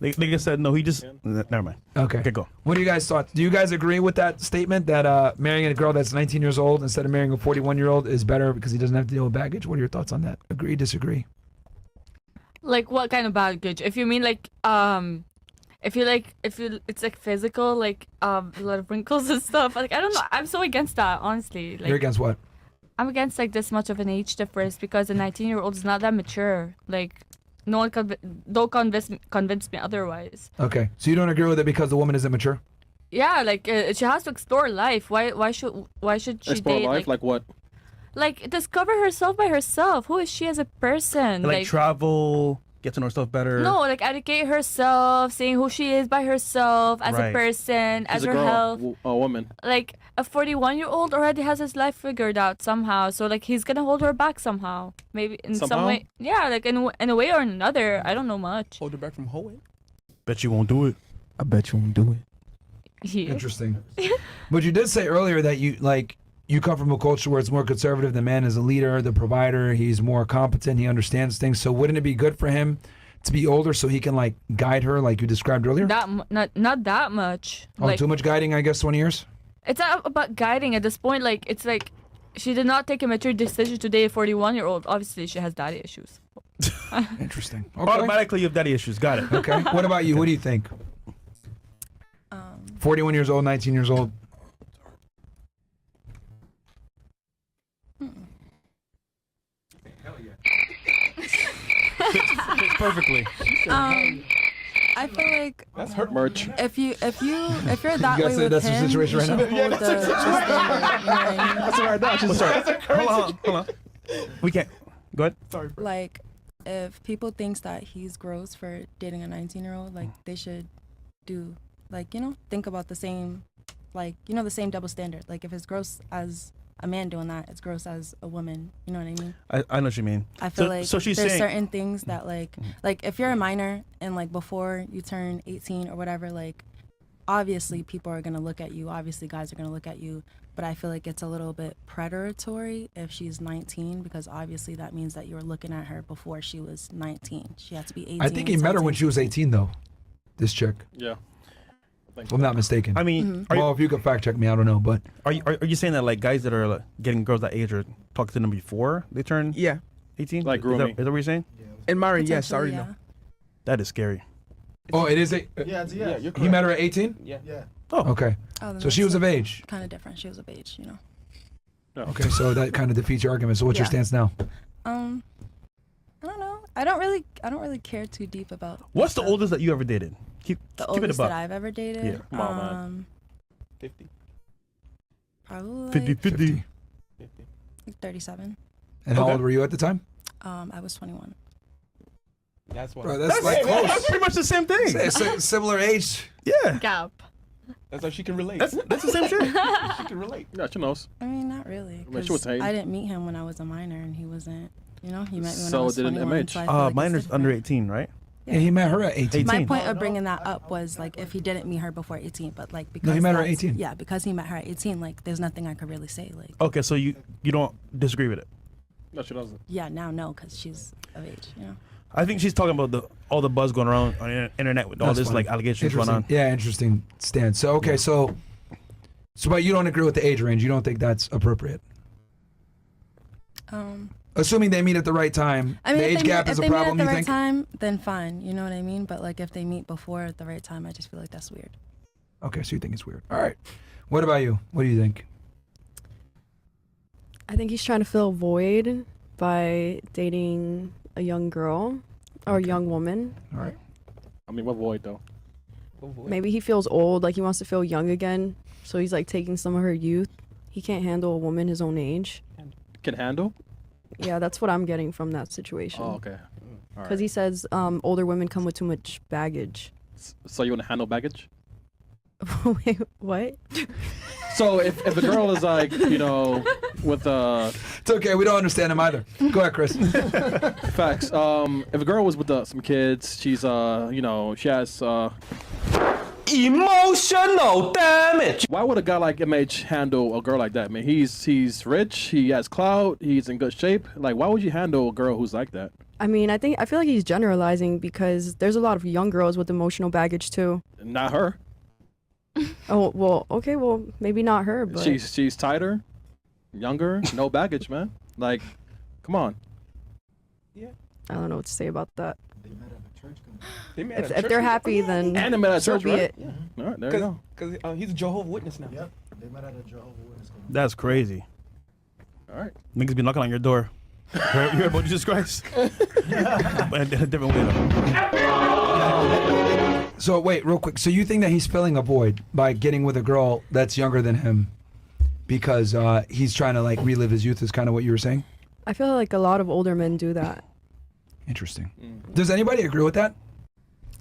They just said no. He just never mind. Okay. Okay, go. What do you guys thought? Do you guys agree with that statement that marrying a girl that's 19 years old instead of marrying a 41-year-old is better because he doesn't have to deal with baggage? What are your thoughts on that? Agree, disagree? Like what kind of baggage? If you mean like if it's like physical, like a lot of wrinkles and stuff. Like I don't know. I'm so against that, honestly. Like, You're against what? I'm against like this much of an age difference because a 19-year-old is not that mature. Like no one don't convince me otherwise. Okay, so you don't agree with it because the woman isn't mature? Yeah, like she has to explore life. Why should she Explore date life? Like what? like discover herself by herself? Who is she as a person? Like travel, get to know herself better. No, like educate herself, seeing who she is by herself as a Right. person, as She's a her girl, health. a woman. Like a 41-year-old already has his life figured out somehow, so like he's gonna hold her back somehow, maybe in some Somehow? way. Yeah, like in a way or another. I don't know much. Hold her back from hoeing. Bet you won't do it. I bet you won't do it. Yeah. Interesting. But you did say earlier that you come from a culture where it's more conservative. The man is a leader, the provider. He's more competent. He understands things. So wouldn't it be good for him to be older so he can like guide her, like you described earlier? Not that much. Oh, Like too much guiding, I guess. 20 years. it's not about guiding at this point. Like it's like she did not take a mature decision to date a 41-year-old. Obviously, she has daddy issues. Interesting. Okay. Automatically, you have daddy issues. Got it. Okay. What about you? What do you think? 41 years old, 19 years old. Fits perfectly. I feel like That's her merch. if you're that You way gotta say with that's the him, situation you right should now? hold the standard, you know what I mean? That's right now. She's Hold on. We can't. Go ahead. sorry. Like, if people thinks that he's gross for dating a 19-year-old, like they should do, like, you know, think about the same, like, you know, the same double standard. Like, if it's gross as a man doing that, it's gross as a woman. You know what I mean? I know what you mean. I feel So- like so she's there's saying- certain things that like if you're a minor and like before you turn 18 or whatever, like obviously people are gonna look at you. Obviously guys are gonna look at you. But I feel like it's a little bit predatory if she's 19 because obviously that means that you were looking at her before she was 19. She had to be 18. I think he met her when she was 18, though. This chick. Yeah. If I'm not mistaken. I mean, are, well, you, if you could fact check me, I don't know, but are you saying that like guys that are like, getting girls that age are talking to them before they turn Yeah. 18? Like is grooming. that what you're saying? And Myron, yes, I already Potentially, know. That is scary. oh, it is a. Yeah, it's, Yeah, you're He met her at 18. yeah. Oh, Okay, Oh, then so she that's, was of age. kind of different. She was of age, you know. Okay, so that kind of defeats your argument. So what's your Yeah. stance now? I don't know. I don't really care too deep about What's the stuff. oldest that you ever dated? Keep The keep it oldest above. that I've ever dated. Yeah. Come on, man. 50. Probably 50 like, 50. like 37. And how Okay. old were you at the time? I was 21. That's why. Bro, that's like close. That's pretty much the same thing. Similar age. Yeah. Gap. That's how she can relate. That's the same shit. She can relate. Yeah, she knows. I mean, not really. I mean, she was 'cause hating. I didn't meet him when I was a minor, and he wasn't. You know, he met me when I So was did an 21. MH. So I feel like it's Minor's under different. 18, right? Yeah, he met her at 18. 18. My point of bringing that up was like if he didn't meet her before 18, but like because he met her at that's- 18. Yeah, because he met her at 18. Like, there's nothing I could really say. Like, Okay, so you don't disagree with it. No, she doesn't. yeah, now no, because she's of age. You know. I think she's talking about all the buzz going around on the internet with all That's this fine. like allegations going Interesting. on. Yeah, interesting stance. So okay, so but you don't agree with the age range. You don't think that's appropriate. Assuming they meet at the right time, I mean, the if age they gap meet, is if a they problem. meet at You the right think? time, then fine. You know what I mean? But like if they meet before at the right time, I just feel like that's weird. Okay, so you think it's weird. All right. What about you? What do you think? I think he's trying to fill a void by dating a young girl or a young woman. All right. I mean, what void though? Maybe he feels old, like he wants to feel young again. So he's like taking some of her youth. He can't handle a woman his own age. Can handle? Yeah, that's what I'm getting from that situation. Oh, okay. All Because right. he says older women come with too much baggage. So you want to handle baggage? Wait, what? So if a girl is like, you know, with It's okay. We don't understand him either. Go ahead, Chris. facts. If a girl was with some kids, she's you know, she has Emotional damage. Why would a guy like MH handle a girl like that, man? He's rich, he has clout, he's in good shape. Like, why would you handle a girl who's like that? I mean, I feel like he's generalizing because there's a lot of young girls with emotional baggage too. Not her. Oh, well, okay, well, maybe not her, but She's tighter, younger, no baggage, man. Like, come on. I don't know what to say about that. They met at If church they're together? happy, then And they met at so church, be right? it. All right, there you go. Because he's a Jehovah's Witness now. Yep. They met at a Jehovah's Witness. That's crazy. All right. Niggas be knocking on your door. You heard about Jesus Christ? But in a different way though. So wait, real quick. So you think that he's filling a void by getting with a girl that's younger than him because he's trying to like relive his youth? Is kind of what you were saying? I feel like a lot of older men do that. Interesting. Does anybody agree with that?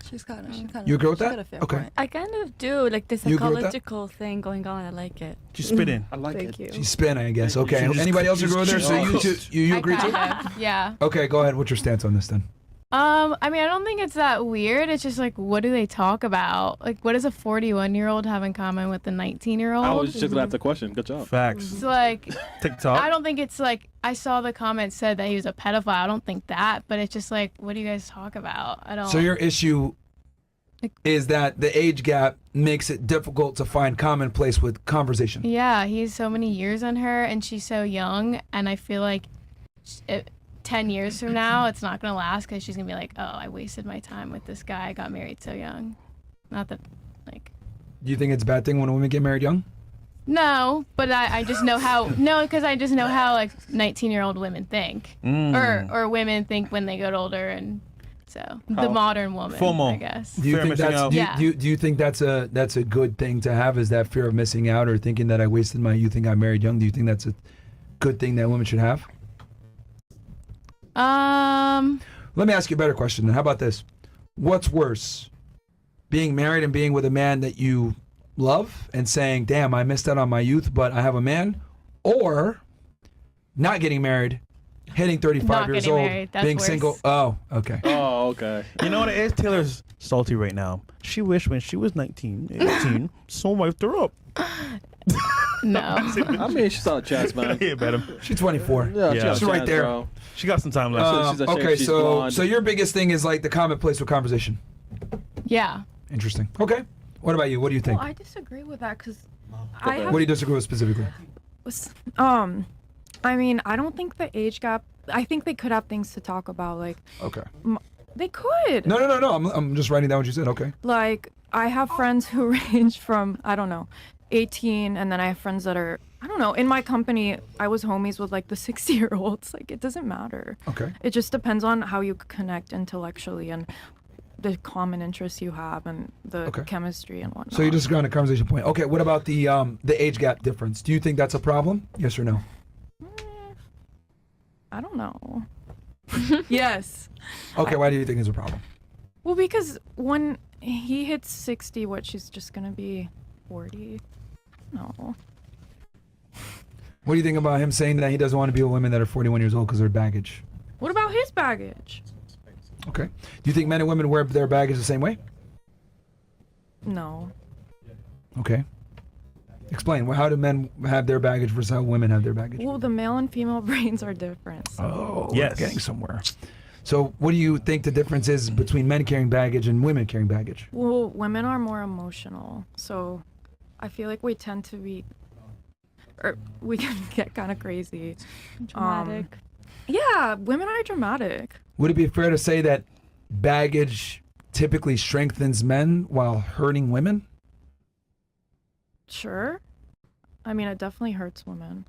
She's kind of. You agree with that? Got a fair Okay. point. I kind of do like the You agree with that? psychological thing going on. I like it. She's spitting. I like Thank you. She's spinning, I guess. Okay. She's- Anybody else she's- agree with her? she's So you cooked. two, you agree too? Yeah. Okay, go ahead. What's your stance on this then? I mean, I don't think it's that weird. It's just like, what do they talk about? Like, what does a 41-year-old have in common with a 19-year-old? I was just gonna ask the question. Good job. Facts. It's like, TikTok. I don't think it's like, I saw the comment said that he was a pedophile. I don't think that, but it's just like, what do you guys talk about? I don't. So your issue is that the age gap makes it difficult to find commonplace with conversation. Yeah, he's so many years on her, and she's so young, and I feel like 10 years from now, it's not going to last because she's going to be like, oh, I wasted my time with this guy. I got married so young. Not that, like... Do you think it's a bad thing when women get married young? No, but I just know how... No, because I just know how, like, 19-year-old women think. Or women think when they get older, and so... The modern woman, FOMO. I guess. Do you Fear of think missing that's out. Yeah. do you think that's a good thing to have? Is that fear of missing out or thinking that I wasted my youth and got married young? Do you think that's a good thing that women should have? Let me ask you a better question then. How about this? What's worse? Being married and being with a man that you love and saying, damn, I missed out on my youth, but I have a man? Or not getting married, hitting 35 Not years getting old, married. That's being worse. single? Oh, okay. Oh, okay. You know what it is? Taylor's salty right now. She wished when she was 19, 18, someone wiped her up. No. I mean, she's on a chance, man. Yeah, better. She's 24. Yeah, Yeah. she's She's right there. Bro. She got some time left. she's a shame Okay, she's so blonde. so your biggest thing is like the commonplace with conversation. Yeah. Interesting. Okay. What about you? What do you think? Well, I disagree with that because Go I ahead. have, What do you disagree with specifically? I mean, I don't think the age gap. I think they could have things to talk about. Like Okay. they could. No. I'm just writing down what you said. Okay. Like I have friends who range from 18, and then I have friends that are in my company. I was homies with like the 60-year-olds. Like it doesn't matter. Okay. It just depends on how you connect intellectually and the common interests you have and the Okay. chemistry and whatnot. So you disagree on the conversation point. Okay. What about the age gap difference? Do you think that's a problem? Yes or no? I don't know. Yes. Okay. Why do you think it's a problem? Well, because when he hits 60, what she's just gonna be 40. No. What do you think about him saying that he doesn't want to be with women that are 41 years old because they're baggage? What about his baggage? Okay. Do you think men and women wear their baggage the same way? No. Okay. Explain. Well, how do men have their baggage versus how women have their baggage? Well, the male and female brains are different. So. Oh, Yes. we're getting somewhere. So what do you think the difference is between men carrying baggage and women carrying baggage? Well, women are more emotional, so I feel like we tend to be, or we can get kind of crazy. Dramatic. Yeah, women are dramatic. Would it be fair to say that baggage typically strengthens men while hurting women? Sure. I mean, it definitely hurts women.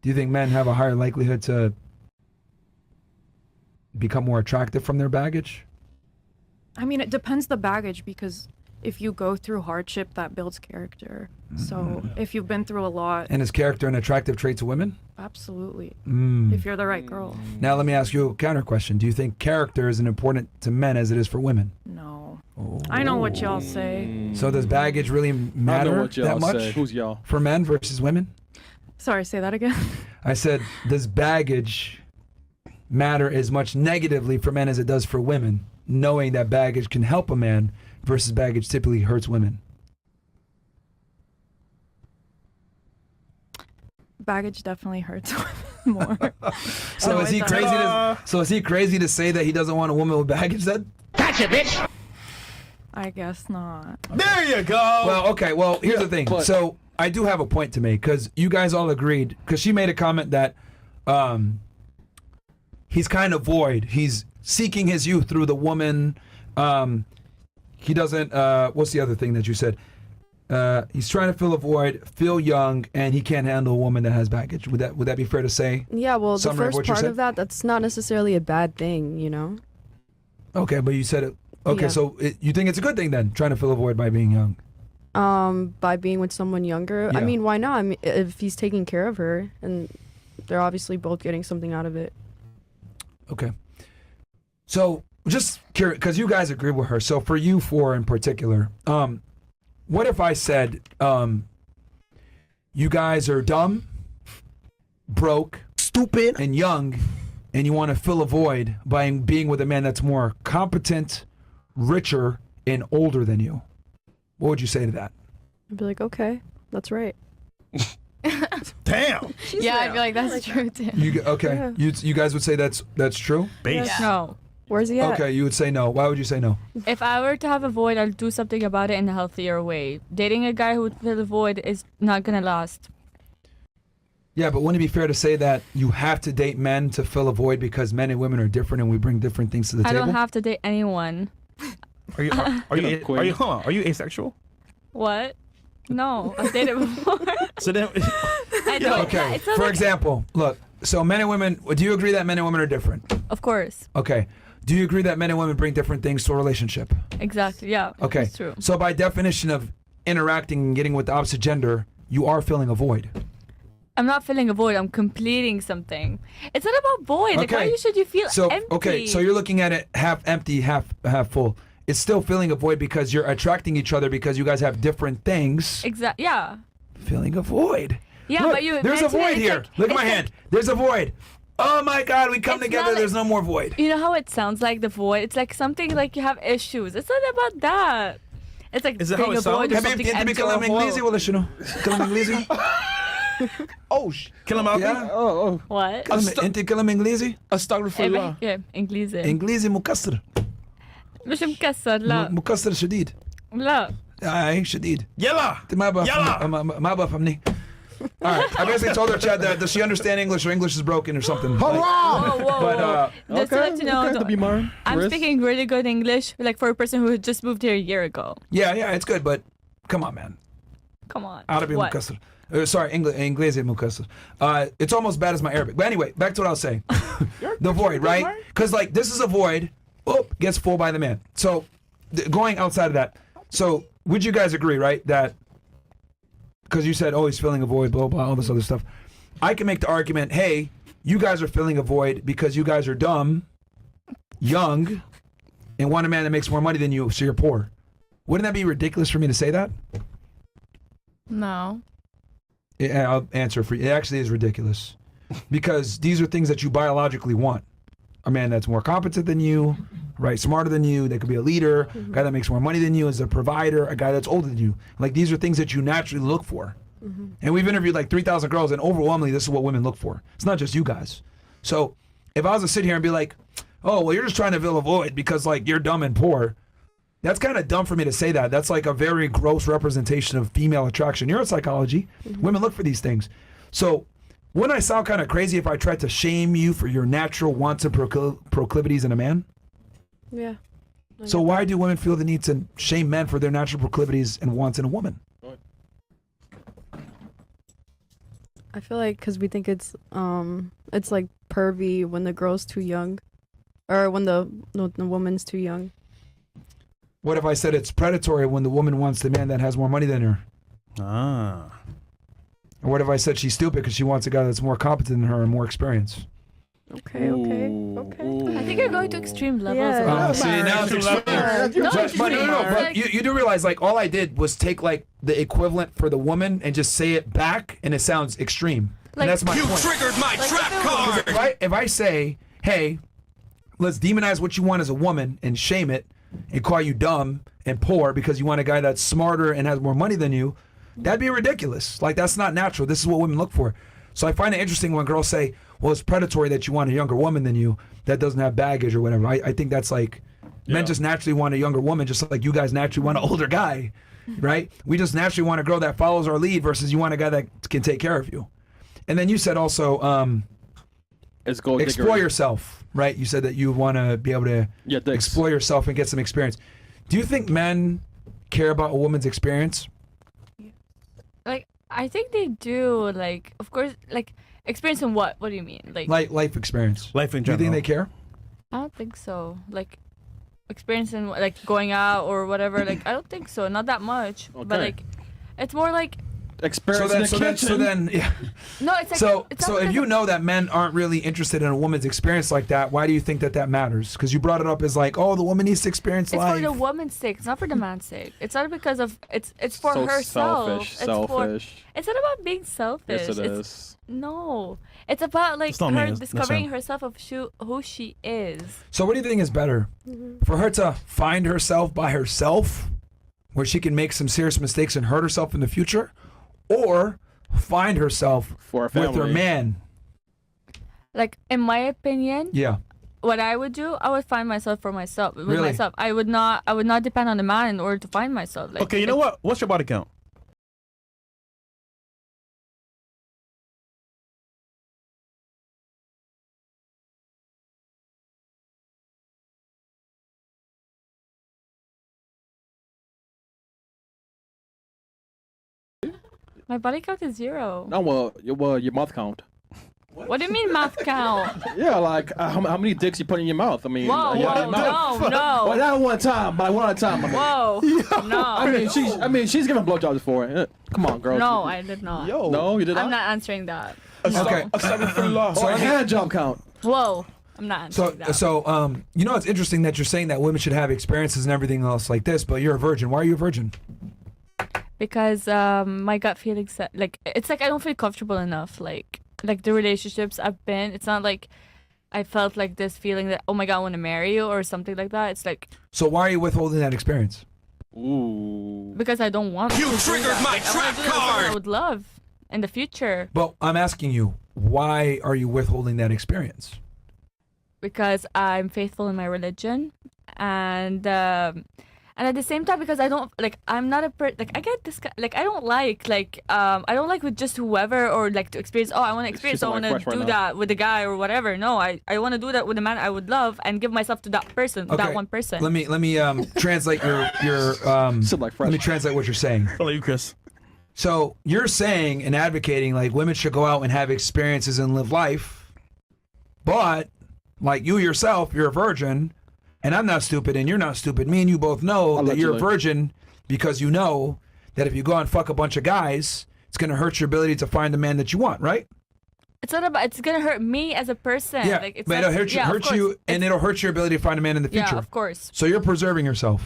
Do you think men have a higher likelihood to become more attractive from their baggage? I mean, it depends the baggage because if you go through hardship, that builds character. So if you've been through a lot, And is character an attractive trait to women? absolutely. Mm. If you're the right girl. Now let me ask you a counter question. Do you think character is as important to men as it is for women? No. Oh. I know what y'all say. So does baggage really I know matter what y'all that much say. Who's y'all? for men versus women? Sorry, say that again. I said, does baggage matter as much negatively for men as it does for women, knowing that baggage can help a man versus baggage typically hurts women? Baggage definitely hurts more. So No, is he it crazy? doesn't. So is he crazy to say that he doesn't want a woman with baggage? Then I guess not. There you go. well, okay. Well, here's the thing. but- So I do have a point to make because you guys all agreed. Because she made a comment that he's kind of void. He's seeking his youth through the woman. He doesn't. What's the other thing that you said? He's trying to fill a void, feel young, and he can't handle a woman that has baggage. Would that be fair to say? Yeah, well, the Summary of first what you part said? of that's not necessarily a bad thing, you know? Okay, but you said it. Okay, Yeah. so you think it's a good thing then, trying to fill a void by being young? By being with someone younger. I Yeah. mean, why not? I mean, if he's taking care of her, and they're obviously both getting something out of it. Okay. So just curious, because you guys agree with her. So for you four in particular, what if I said you guys are dumb, broke, Stupid. and young, and you want to fill a void by being with a man that's more competent, richer, and older than you? What would you say to that? I'd be like, okay, that's right. Damn. Yeah, I feel like that's true too. Okay, Yeah. you guys would say that's true? Base. No. Where's he at? Okay, you would say no. Why would you say no? If I were to have a void, I'll do something about it in a healthier way. Dating a guy who would fill a void is not gonna last. Yeah, but wouldn't it be fair to say that you have to date men to fill a void because men and women are different and we bring different things to the I table? don't have to date anyone. Are you asexual? What? No, I've dated before. So then, I don't. Okay, It's not for like- example, look, so men and women, do you agree that men and women are different? Of course. Okay. Do you agree that men and women bring different things to a relationship? Exactly. Yeah. Okay. It's true. So by definition of interacting and getting with the opposite gender, you are filling a void. I'm not filling a void. I'm completing something. It's not about void. Like, Okay. why should you feel So empty? okay, so you're looking at it half empty, half full. It's still filling a void because you're attracting each other because you guys have different things. Exactly. Yeah. Filling a void. Yeah, Look, but you. there's a mentioned it, void it's here. like- Look at my it's hand. There's a void. Oh my God, we come It's together. not like- There's no more void. You know how it sounds like the void? It's like something like you have issues. It's not about that. It's like Is it how being it a sounds? void or Habibi, something انت empty. بتكلم انجليزي ولا شنو؟ تكلم انجليزي؟ Oh, Kill him out. Yeah. Oh, What? انت تكلم انجليزي؟ astaghfirullah. Yeah, انجليزي. انجليزي مكسر. مش مكسر لا مكسر شديد. لا. اي شديد. Yalla. انت ما يلا. بفهم ما بفهمني. All right. I basically told her, Chad, that does she understand English or English is broken or something? Whoa, whoa, But, whoa. Just to let you know, Okay, to be Marn. I'm Riz. speaking really good English, like for a person who just moved here a year ago. yeah, it's good, but come on, man. Come on. Arabi What? مكسر. Sorry, English مكسر. It's almost bad as my Arabic. But anyway, back to what I was saying. The void, right? Because like this is a void. Gets full by the man. So going outside of that. So would you guys agree, right, that because you said, oh, he's filling a void, blah, blah, all this other stuff. I can make the argument, hey, you guys are filling a void because you guys are dumb, young, and want a man that makes more money than you, so you're poor. Wouldn't that be ridiculous for me to say that? No. Yeah, I'll answer for you. It actually is ridiculous because these are things that you biologically want. A man that's more competent than you, right, smarter than you, that could be a leader, a guy that makes more money than you, is a provider, a guy that's older than you. Like these are things that you naturally look for. And we've interviewed like 3,000 girls, and overwhelmingly this is what women look for. It's not just you guys. So if I was to sit here and be like, oh, well, you're just trying to fill a void because like you're dumb and poor, that's kind of dumb for me to say that. That's like a very gross representation of female attraction. Neuropsychology, women look for these things. So wouldn't I sound kind of crazy if I tried to shame you for your natural wants and proclivities in a man? Yeah. So why do women feel the need to shame men for their natural proclivities and wants in a woman? I feel like because we think it's like pervy when the girl's too young, or when the woman's too young. What if I said it's predatory when the woman wants the man that has more money than her? Ah. Or what if I said she's stupid because she wants a guy that's more competent than her and more experience? Okay. I think you're going to extreme levels. Yeah. of See, now it's extreme. No, But you do realize, like, all I did was take, like, the equivalent for the woman and just say it back, and it sounds extreme. Like- and that's my point. Triggered my trap card. If I say, hey, let's demonize what you want as a woman and shame it and call you dumb and poor because you want a guy that's smarter and has more money than you, that'd be ridiculous. Like, that's not natural. This is what women look for. So I find it interesting when girls say, well, it's predatory that you want a younger woman than you that doesn't have baggage or whatever. I think that's like, men just naturally want a younger woman, just like you guys naturally want an older guy, right? We just naturally want a girl that follows our lead versus you want a guy that can take care of you. And then you said also, explore yourself, right? You said that you want to be able to explore yourself and get some experience. Do you think men care about a woman's experience? Like, I think they do. Like, of course, like, experience in what? What do you mean? Like life experience. Life in Do you general. think they care? I don't think so. Like, experience in like going out or whatever. Like, I don't think so. Not that much. But like, it's more like experience so then, yeah. No, it's like So it's not if because you of- know that men aren't really interested in a woman's experience like that, why do you think that matters? Because you brought it up as like, oh, the woman needs to experience It's life. for the woman's sake. It's not for the man's sake. It's not because of it's for So herself. selfish. It's not about being selfish. Yes, it it's, is. No, it's about like It's not her me, it's discovering him. herself of who she is. So what do you think is better? For her to find herself by herself, where she can make some serious mistakes and hurt herself in the future, or find herself For a with her family. man? Like, in my opinion, Yeah. what I would do, I would find myself for myself with Really? myself. I would not depend on the man in order to find myself. Like, Okay, you know what? What's your body count? My body count is 0. No, well, your mouth count. What do you mean mouth count? Yeah, like how many dicks you put in your mouth? I mean, Whoa, one whoa, mouth. no, no. Well, not one time, but one at a time. Whoa, no. I mean, she's giving blowjobs before it. Come on, girl. No, I did not. Yo. No, you did I'm not. not answering that. Okay. So a hand job count. Whoa, I'm not answering that. So you know, it's interesting that you're saying that women should have experiences and everything else like this, but you're a virgin. Why are you a virgin? Because my gut feeling said, like, it's like I don't feel comfortable enough. Like the relationships I've been, it's not like I felt like this feeling that, oh my god, I want to marry you or something like that. It's like, So why are you withholding that experience? Ooh. because I don't want You to do triggered that. my Like, I trap wanna do that with someone card. I would love in the future. But I'm asking you, why are you withholding that experience? Because I'm faithful in my religion, and at the same time, because I don't like, I'm not like, I get this like, I don't like with just whoever, or like to experience, oh, I want to experience, I sound want like to fresh do right now. that with a guy or whatever. No, I want to do that with a man I would love and give myself to that person, Okay, that one person. Let me translate your Sound like fresh. let me translate what you're saying. I'll let you, Chris. So you're saying and advocating like women should go out and have experiences and live life, but like you yourself, you're a virgin, and I'm not stupid and you're not stupid. Me and you both know that you're a Allegedly. virgin because you know that if you go and fuck a bunch of guys, it's gonna hurt your ability to find the man that you want, right? It's not about, it's gonna hurt me as a person. Yeah, Like, it's but not, it'll hurt you, yeah, of hurt course. you, and it'll hurt your ability to find a man in the future. Yeah, of course. So you're preserving yourself.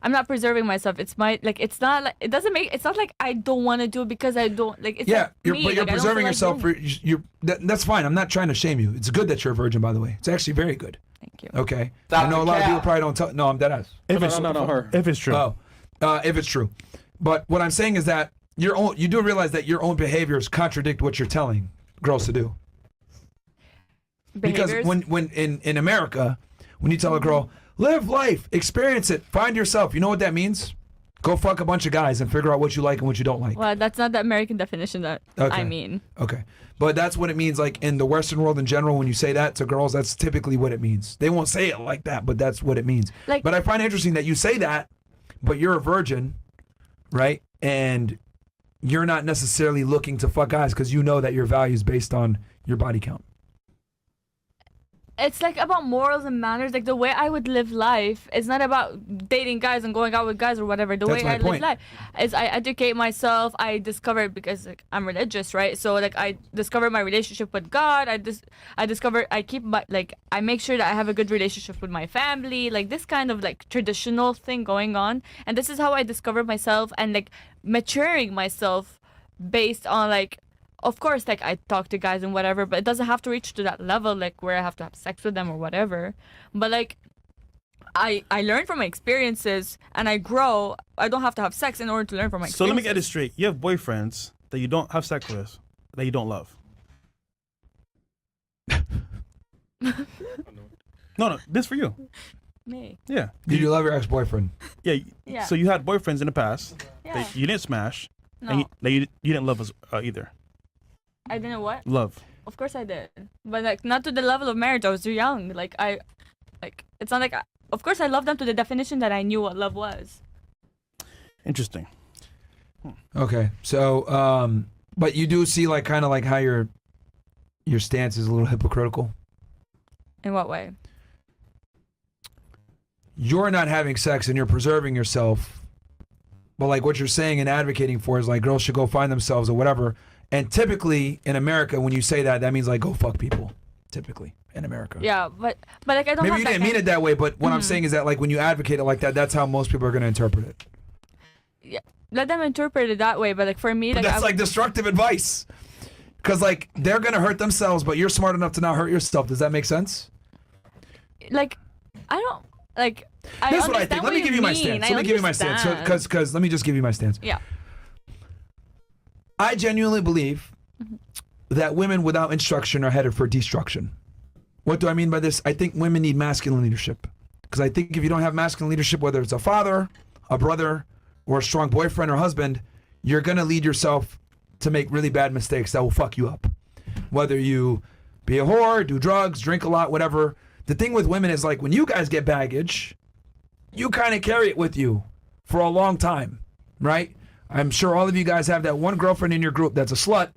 I'm not preserving myself. It's my, like, it's not like, it doesn't make, it's not like I don't want to do it because I don't, like, it's Yeah, like you're, me. but you're like, I don't preserving feel like yourself. doing it. That's fine. I'm not trying to shame you. It's good that you're a virgin, by the way. It's actually very good. Thank you. Okay. Stop I know the a lot of people cap. probably don't tell. No, I'm dead ass. If No, it's no, her. If it's true. Oh, if it's true. But what I'm saying is that you do realize that your own behaviors contradict what you're telling girls to do. Behaviors. Because when in America, when you tell a girl, live life, experience it, find yourself, you know what that means? Go fuck a bunch of guys and figure out what you like and what you don't like. Well, that's not the American definition that Okay. I mean. Okay. But that's what it means, like in the Western world in general, when you say that to girls, that's typically what it means. They won't say it like that, but that's what it means. Like- But I find it interesting that you say that, but you're a virgin, right? And you're not necessarily looking to fuck guys because you know that your value is based on your body count. It's like about morals and manners. Like the way I would live life is not about dating guys and going out with guys or whatever. The That's way my I point. live life is I educate myself. I discover, because like, I'm religious, right? So like I discover my relationship with God. I make sure that I have a good relationship with my family. Like this kind of like traditional thing going on. And this is how I discover myself and like maturing myself based on like, of course, like I talk to guys and whatever, but it doesn't have to reach to that level, like where I have to have sex with them or whatever. But like, I learn from my experiences and I grow. I don't have to have sex in order to learn from my So let me experiences. get this straight. You have boyfriends that you don't have sex with, that you don't love. No, this for you. Me. Yeah. Did you love your ex-boyfriend? Yeah. Yeah. So you had boyfriends in the past Yeah. that you didn't smash, No. and you didn't love us either. I didn't what? Love. Of course I did, but like not to the level of marriage. I was too young. Like it's not like. Of course I loved them to the definition that I knew what love was. Interesting. Okay, so but you do see like kind of like how your stance is a little hypocritical. In what way? You're not having sex and you're preserving yourself, but like what you're saying and advocating for is like girls should go find themselves or whatever. And typically in America, when you say that, that means like go fuck people. Typically in America. Yeah, but like I don't. Maybe have you that didn't mean it that way, but what I'm saying is that like when you advocate it like that, that's how most people are going to interpret it. Yeah, let them interpret it that way. But like for me, But like that's like destructive advice. Because like they're going to hurt themselves, but you're smart enough to not hurt yourself. Does that make sense? like I don't like. Here's what I think. Let me give you my stance. Let me give you my stance. Because let me just give you my stance. Yeah. I genuinely believe that women without instruction are headed for destruction. What do I mean by this? I think women need masculine leadership. Because I think if you don't have masculine leadership, whether it's a father, a brother, or a strong boyfriend or husband, you're going to lead yourself to make really bad mistakes that will fuck you up. Whether you be a whore, do drugs, drink a lot, whatever. The thing with women is like when you guys get baggage, you kind of carry it with you for a long time, right? I'm sure all of you guys have that one girlfriend in your group that's a slut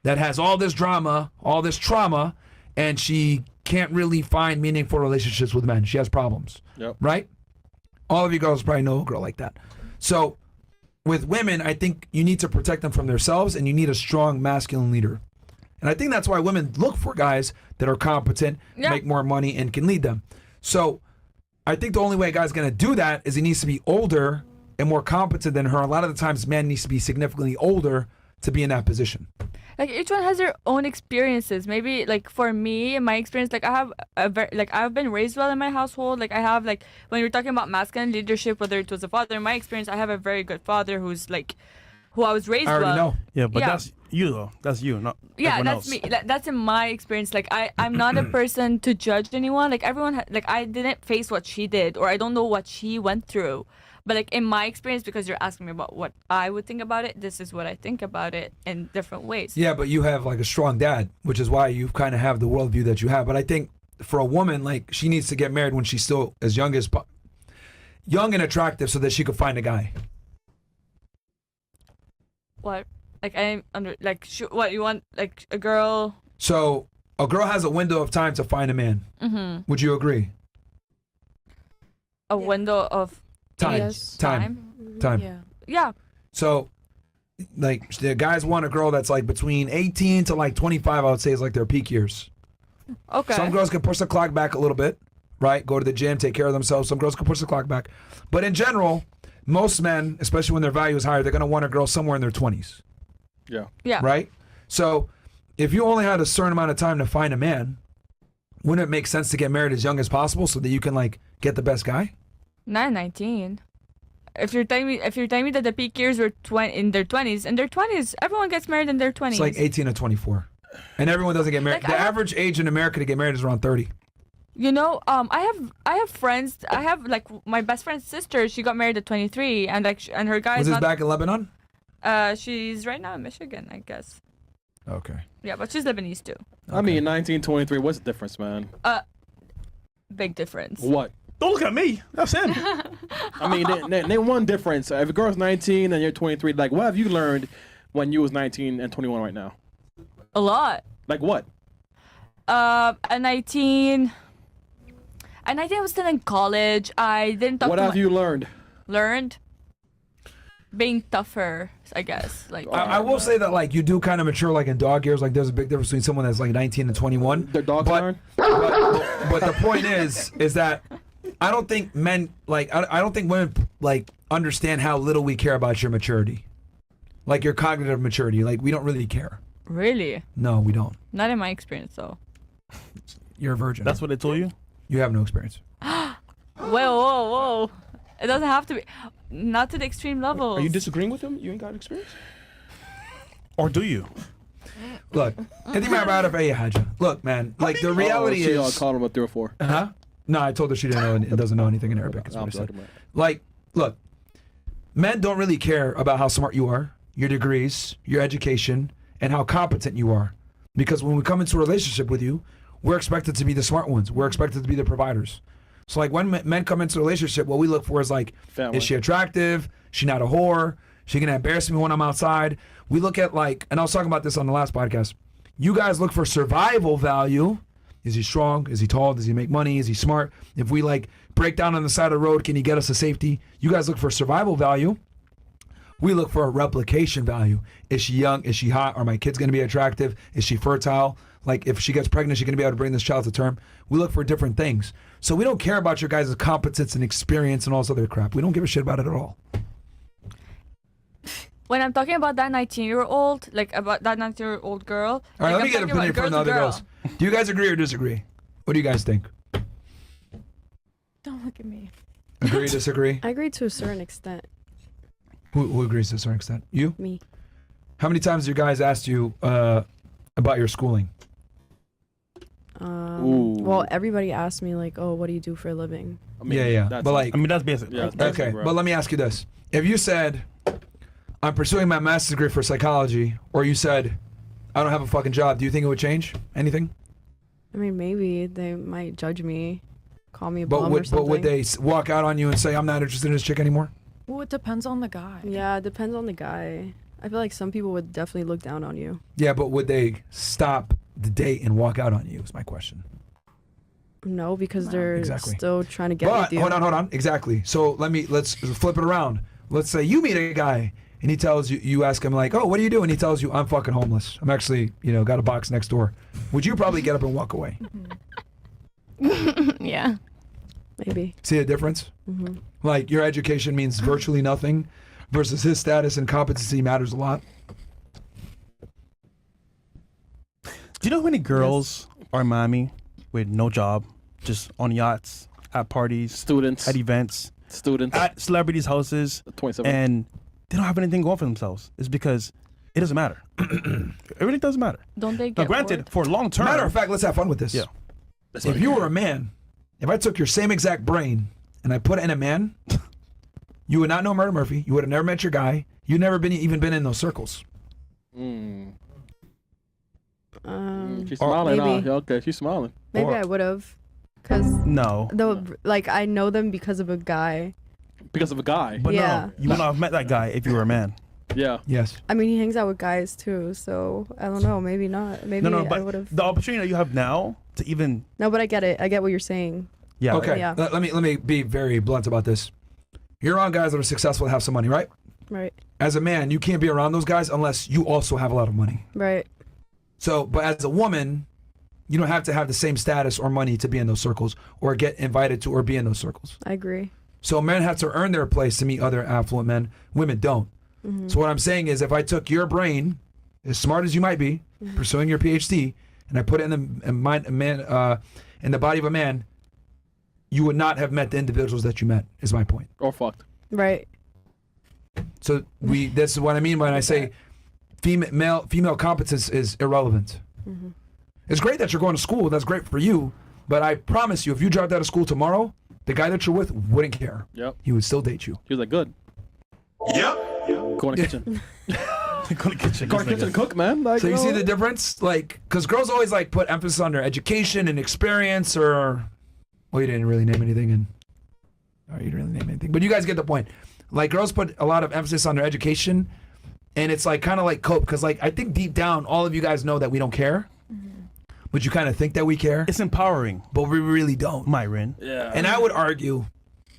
that has all this drama, all this trauma, and she can't really find meaningful relationships with men. She has problems, right? All of you girls probably know a girl like that. So with women, I think you need to protect them from themselves and you need a strong masculine leader. And I think that's why women look for guys that are competent, make more money, and can lead them. So I think the only way a guy's going to do that is he needs to be older and more competent than her. A lot of the times, man needs to be significantly older to be in that position. Like each one has their own experiences. Maybe like for me, in my experience, like I have I've been raised well in my household. Like I have like when you're talking about masculine leadership, whether it was a father. In my experience, I have a very good father who's like who I was raised well. I already know. Yeah, but that's you though. That's you, not everyone that's else. me. That's in my experience. Like I'm not a person to judge anyone. Like everyone, like I didn't face what she did, or I don't know what she went through. But like in my experience, because you're asking me about what I would think about it, this is what I think about it in different ways. Yeah, but you have like a strong dad, which is why you kind of have the worldview that you have. But I think for a woman, like she needs to get married when she's still as young and attractive, so that she could find a guy. What? Like I'm under like what you want like a girl. So a girl has a window of time to find a man. Mm-hmm. Would you agree? A window of time. Yes. Time. Yeah. So, like, the guys want a girl that's like between 18 to like 25. I would say is like their peak years. Okay. Some girls can push the clock back a little bit, right? Go to the gym, take care of themselves. Some girls can push the clock back, but in general, most men, especially when their value is higher, they're gonna want a girl somewhere in their 20s. Yeah. Yeah. Right. So, if you only had a certain amount of time to find a man, wouldn't it make sense to get married as young as possible so that you can like get the best guy? Not 19. If you're telling me that the peak years were in their 20s, everyone gets married in their 20s. It's like 18 to 24, and everyone doesn't get married. Like, the average age in America to get married is around 30. You know, I have friends. I have like my best friend's sister. She got married at 23, and like and her guy Was is this not. back in Lebanon? She's right now in Michigan, I guess. Okay. Yeah, but she's Lebanese too. I mean, 1923. What's the difference, man? Big difference. What? Don't look at me. That's him. I mean, name one difference. If a girl's 19 and you're 23, like what have you learned when you was 19 and 21 right now? A lot. Like what? At 19, I was still in college. I didn't talk. What have you learned? Learned? Being tougher, I guess. Like I will say that like you do kind of mature like in dog years. Like there's a big difference between someone that's like 19 and 21. Their dogs learn. But the point is that I don't think men like I don't think women like understand how little we care about your maturity, like your cognitive maturity. Like we don't really care. Really? No, we don't. Not in my experience, though. You're a virgin. That's what they told you. You have no experience. What? Whoa. It doesn't have to be. Not to the extreme level. Are you disagreeing with him? You ain't got experience? Or do you? Look, look, man. Like the reality she, is, called him a 3 or 4. huh? No, I told her she didn't know, doesn't know anything in Arabic. Is what I said. Like, look, men don't really care about how smart you are, your degrees, your education, and how competent you are, because when we come into a relationship with you, we're expected to be the smart ones. We're expected to be the providers. So like when men come into a relationship, what we look for is like, Family. is she attractive? She not a whore? She gonna embarrass me when I'm outside? We look at like, and I was talking about this on the last podcast. You guys look for survival value. Is he strong? Is he tall? Does he make money? Is he smart? If we like break down on the side of the road, can he get us to safety? You guys look for survival value. We look for a replication value. Is she young? Is she hot? Are my kids gonna be attractive? Is she fertile? Like if she gets pregnant, she's gonna be able to bring this child to term. We look for different things. So we don't care about your guys' competence and experience and all this other crap. We don't give a shit about it at all. When I'm talking about that 19-year-old, like about that 19-year-old girl. All right, like, let me get an opinion from the other girls. Do you guys agree or disagree? What do you guys think? Don't look at me. Agree, disagree? I agree to a certain extent. Who agrees to a certain extent? You? Me. How many times have your guys asked you about your schooling? Well, everybody asked me like, "Oh, what do you do for a living?" I mean, Yeah. that's- But like, I mean, that's basic. Yeah, right? that's okay, bro. but let me ask you this. If you said, I'm pursuing my master's degree for psychology, or you said, I don't have a fucking job, do you think it would change anything? I mean, maybe they might judge me, call me a bum But or would, something. but would they walk out on you and say, I'm not interested in this chick anymore? Well, it depends on the guy. Yeah, it depends on the guy. I feel like some people would definitely look down on you. Yeah, but would they stop the date and walk out on you is my question. No, because they're Exactly. still trying to get But, with you. hold on. Exactly. So let's flip it around. Let's say you meet a guy and he tells you, you ask him like, oh, what do you do? And he tells you, I'm fucking homeless. I'm actually, got a box next door. Would you probably get up and walk away? Yeah. Maybe. See the difference? Hmm. Like your education means virtually nothing versus his status and competency matters a lot. Do you know how many girls are in Miami with no job, just on yachts, at parties, Students. at events, Students. at celebrities' houses, 27. and they don't have anything going for themselves? It's because it doesn't matter. It really doesn't matter. Don't they Now, get granted, for long term. Matter of fact, let's have fun with this. Yeah. If you were a man, if I took your same exact brain and I put it in a man, you would not know Murder Murphy. You would have never met your guy. You'd never even been in those circles. She's smiling now. maybe. Yeah, okay, she's smiling. Maybe Or- I would have, cause No. I know them because of a guy. Because of a guy. But Yeah. no, you would not have met that guy if you were a man. Yeah. Yes. I mean, he hangs out with guys too, so I don't know. Maybe not. Maybe No, I but would have. the opportunity that you have now to even, No, but I get it. I get what you're saying. yeah. Okay. Yeah. Let me be very blunt about this. You're around guys that are successful and have some money, right? Right. As a man, you can't be around those guys unless you also have a lot of money. Right. So, but as a woman, you don't have to have the same status or money to be in those circles or get invited to or be in those circles. I agree. So men have to earn their place to meet other affluent men. Women don't. Mm-hmm. So what I'm saying is, if I took your brain, as smart as you might be, pursuing your PhD, and I put it in the body of a man, you would not have met the individuals that you met. Is my point. Or fucked. Right. So this is what I mean when I say female competence is irrelevant. Mm-hmm. It's great that you're going to school. That's great for you. But I promise you, if you dropped out of school tomorrow, the guy that you're with wouldn't care. Yep. He would still date you. He was like, good. Yep. Go in the kitchen. Go to the kitchen. Go in the kitchen and cook, man. Like, So you see the difference? Like, because girls always like put emphasis on their education and experience, or well, you didn't really name anything, you didn't really name anything, but you guys get the point. Like, girls put a lot of emphasis on their education, and it's like kind of like cope, because like I think deep down, all of you guys know that we don't care, but you kind of think that we care, It's empowering, but we really don't. Myron. Yeah. And I would argue,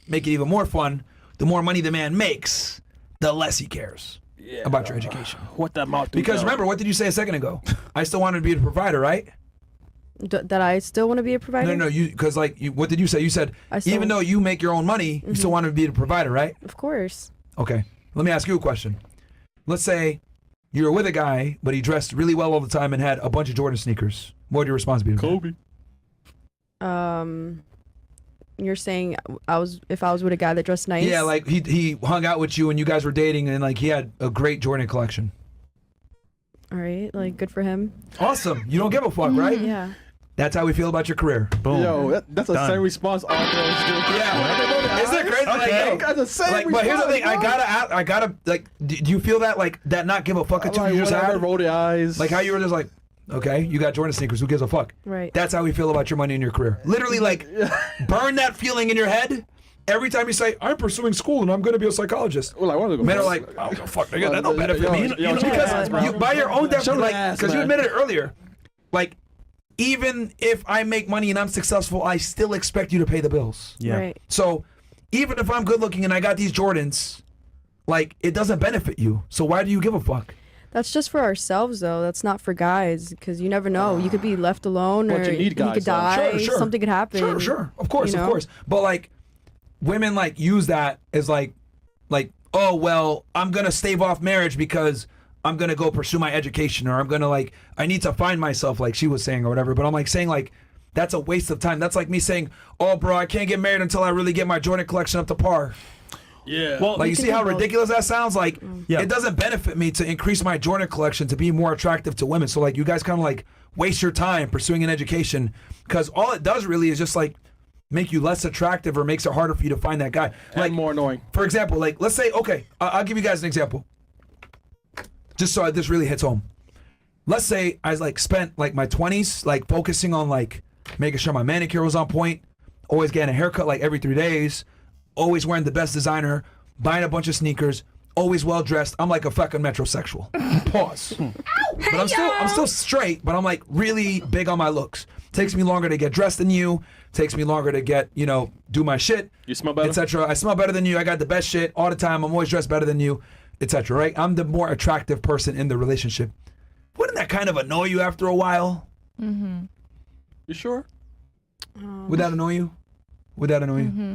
make it even more fun, the more money the man makes, the less he cares about your education. What that mouth do, Because though? remember, what did you say a second ago? I still wanted to be the provider, right? That I still want to be a provider. No, because what did you say? You said I still- even though you make your own money, you still want to be the provider, right? Of course. Okay. Let me ask you a question. Let's say you were with a guy, but he dressed really well all the time and had a bunch of Jordan sneakers. What would your response be? To that? Kobe. you're saying if I was with a guy that dressed nice. Yeah, like he hung out with you and you guys were dating and like he had a great Jordan collection. All right, like good for him. Awesome. You don't give a fuck, right? Yeah. That's how we feel about your career. Boom. Yo, that's the Done. same response all girls do. Yeah. Isn't it crazy? Okay. Like, That's the same like, but here's the thing. response, I gotta like. Do you feel that like that not give a fuck until you just had? roll the eyes. Like how you were just like, okay, you got Jordan sneakers. Who gives a fuck? Right. That's how we feel about your money in your career. Literally, like, burn that feeling in your head every time you say, "I'm pursuing school and I'm going to be a psychologist." Well, like, Men are like, "Oh fuck, nigga, that don't benefit me." Because you, by your own definition, like, because you admitted it earlier, like, even if I make money and I'm successful, I still expect you to pay the bills. Yeah. Right. So, even if I'm good looking and I got these Jordans, like, it doesn't benefit you. So why do you give a fuck? That's just for ourselves, though. That's not for guys, because you never know. You could be left alone, But or you need guys, could though. die. Sure. Something could happen. Sure. Of course, you know? of course. But like, women like use that as like, oh well, I'm gonna stave off marriage because I'm gonna go pursue my education, or I'm gonna I need to find myself, like she was saying or whatever. But I'm like saying like, that's a waste of time. That's like me saying, oh bro, I can't get married until I really get my Jordan collection up to par. Yeah. Well, Like, you see how ridiculous that sounds? Like, Yeah. it doesn't benefit me to increase my Jordan collection to be more attractive to women. So, like, you guys kind of, like, waste your time pursuing an education because all it does really is just, like, make you less attractive or makes it harder for you to find that guy. Like, more annoying. For example, like, let's say, okay, I'll give you guys an example. Just so this really hits home. Let's say I, like, spent, like, my 20s, like, focusing on, like, making sure my manicure was on point, always getting a haircut, like, every 3 days, always wearing the best designer, buying a bunch of sneakers, always well dressed. I'm like a fucking metrosexual. Pause. But I'm still straight, but I'm like really big on my looks. Takes me longer to get dressed than you. Takes me longer to get, do my shit. You smell better? Etc. I smell better than you. I got the best shit all the time. I'm always dressed better than you, etc. Right? I'm the more attractive person in the relationship. Wouldn't that kind of annoy you after a while? Mm-hmm. You sure? Would that annoy you? Would that annoy you? Mm-hmm.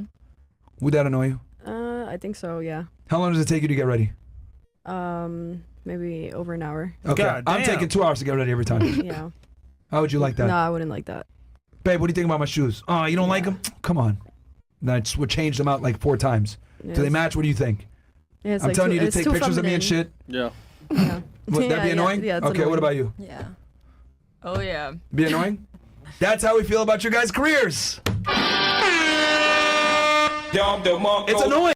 Would that annoy you? I think so. Yeah. How long does it take you to get ready? Maybe over an hour. Okay, God I'm damn. taking 2 hours to get ready every time. Yeah. How would you like that? No, I wouldn't like that. Babe, what do you think about my shoes? Oh, you don't like them? Come on. And I just would change them out like 4 times. Yeah, Do they it's- match? What do you think? Yeah, it's I'm like telling too- you to it's take too pictures of me and feminine. shit. Yeah. Yeah. Would that be Yeah, annoying? yeah, it's Okay, what annoying. about you? Yeah. Oh yeah. Be annoying? That's how we feel about your guys' careers. It's annoying.